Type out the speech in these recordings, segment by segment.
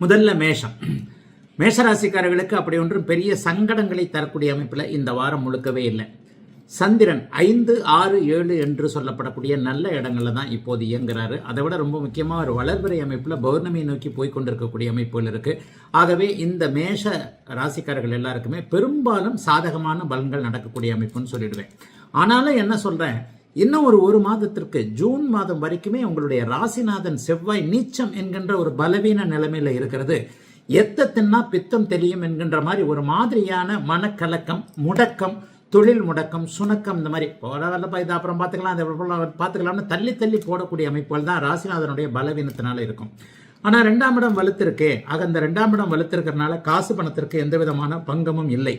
முதல்ல மேஷம். மேஷராசிக்காரர்களுக்கு அப்படி ஒன்றும் பெரிய சங்கடங்களை தரக்கூடிய அமைப்பில் இந்த வாரம் முழுக்கவே இல்லை. சந்திரன் 5, 6, 7 என்று சொல்லப்படக்கூடிய நல்ல இடங்களில் தான் இப்போது இயங்குறாரு. அதை விட ரொம்ப முக்கியமாக ஒரு வளர்பிறை அமைப்பில் பௌர்ணமியை நோக்கி போய்கொண்டிருக்கக்கூடிய அமைப்புகள் இருக்குது. ஆகவே இந்த மேஷ ராசிக்காரர்கள் எல்லாருக்குமே பெரும்பாலும் சாதகமான பலன்கள் நடக்கக்கூடிய அமைப்புன்னு சொல்லிடுவேன். ஆனாலும் என்ன சொல்கிறேன், இன்னும் ஒரு மாதத்திற்கு ஜூன் மாதம் வரைக்குமே உங்களுடைய ராசிநாதன் செவ்வாய் நீச்சம் என்கின்ற ஒரு பலவீன நிலைமையில் இருக்கிறது. எத்தத்தின்னா பித்தம் தெரியும் என்கின்ற மாதிரி ஒரு மாதிரியான மனக்கலக்கம், முடக்கம், தொழில் முடக்கம், சுணக்கம், இந்த மாதிரி பரவாயில்லப்பா இது அப்புறம் பார்த்துக்கலாம் அதை பார்த்துக்கலாம்னு தள்ளி போடக்கூடிய அமைப்புகள் தான் ராசிநாதனுடைய பலவீனத்தினால இருக்கும். ஆனால் 2ஆம் இடம் வலுத்திருக்கே, ஆக அந்த 2ஆம் இடம் வலுத்திருக்கிறதுனால காசு பணத்திற்கு எந்த விதமான பங்கமும் இல்லை.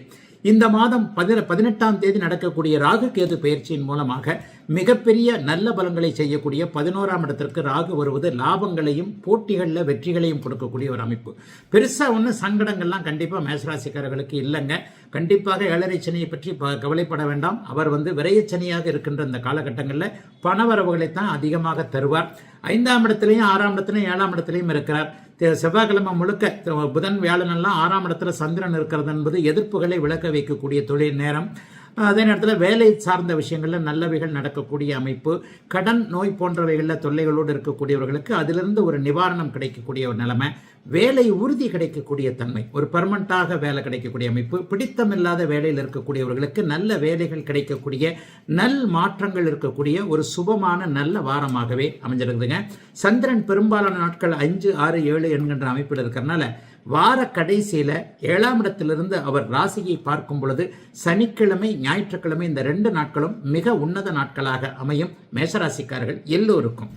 இந்த மாதம் 18ஆம் தேதி நடக்கக்கூடிய ராகு கேது பயிற்சியின் மூலமாக மிகப்பெரிய நல்ல பலன்களை செய்யக்கூடிய 11ஆம் இடத்திற்கு ராகு வருவது லாபங்களையும் போட்டிகளில் வெற்றிகளையும் கொடுக்கக்கூடிய ஒரு அமைப்பு. பெருசாக ஒன்றும் சங்கடங்கள்லாம் கண்டிப்பாக மேஷராசிக்காரர்களுக்கு இல்லைங்க. கண்டிப்பாக 7.5 சனியை பற்றி கவலைப்பட வேண்டாம். அவர் விரயச்சனியாக இருக்கின்ற இந்த காலகட்டங்களில் பணவரவுகளைத்தான் அதிகமாக தருவார். 5ஆம் இடத்துலையும் 6ஆம் இடத்துலையும் 7ஆம் இடத்துலையும் இருக்கிறார். செவ்வாய்க்கிழமை முழுக்க புதன் வியாழன் எல்லாம் 6ஆம் இடத்துல சந்திரன் இருக்கிறது என்பது எதிர்ப்புகளை விளக்க வைக்கக்கூடிய தொழில் நேரம். அதே நேரத்தில் வேலை சார்ந்த விஷயங்களில் நல்லவைகள் நடக்கக்கூடிய அமைப்பு. கடன் நோய் போன்றவைகளில் தொல்லைகளோடு இருக்கக்கூடியவர்களுக்கு அதிலிருந்து ஒரு நிவாரணம் கிடைக்கக்கூடிய ஒரு நிலைமை. வேலை உறுதி கிடைக்கக்கூடிய தன்மை, ஒரு பெர்மனண்டாக வேலை கிடைக்கக்கூடிய அமைப்பு. பிடித்தமில்லாத வேலையில் இருக்கக்கூடியவர்களுக்கு நல்ல வேலைகள் கிடைக்கக்கூடிய நல் மாற்றங்கள் இருக்கக்கூடிய ஒரு சுபமான நல்ல வாரமாகவே அமைஞ்சிருக்குதுங்க. சந்திரன் பெரும்பாலான நாட்கள் 5, 6, 7 என்கின்ற அமைப்பில் இருக்கிறனால வார கடைசியில் 7ஆம் இடத்திலிருந்து அவர் ராசியை பார்க்கும் பொழுது சனிக்கிழமை, ஞாயிற்றுக்கிழமை இந்த 2 நாட்களும் மிக உன்னத நாட்களாக அமையும் மேஷராசிக்காரர்கள் எல்லோருக்கும்.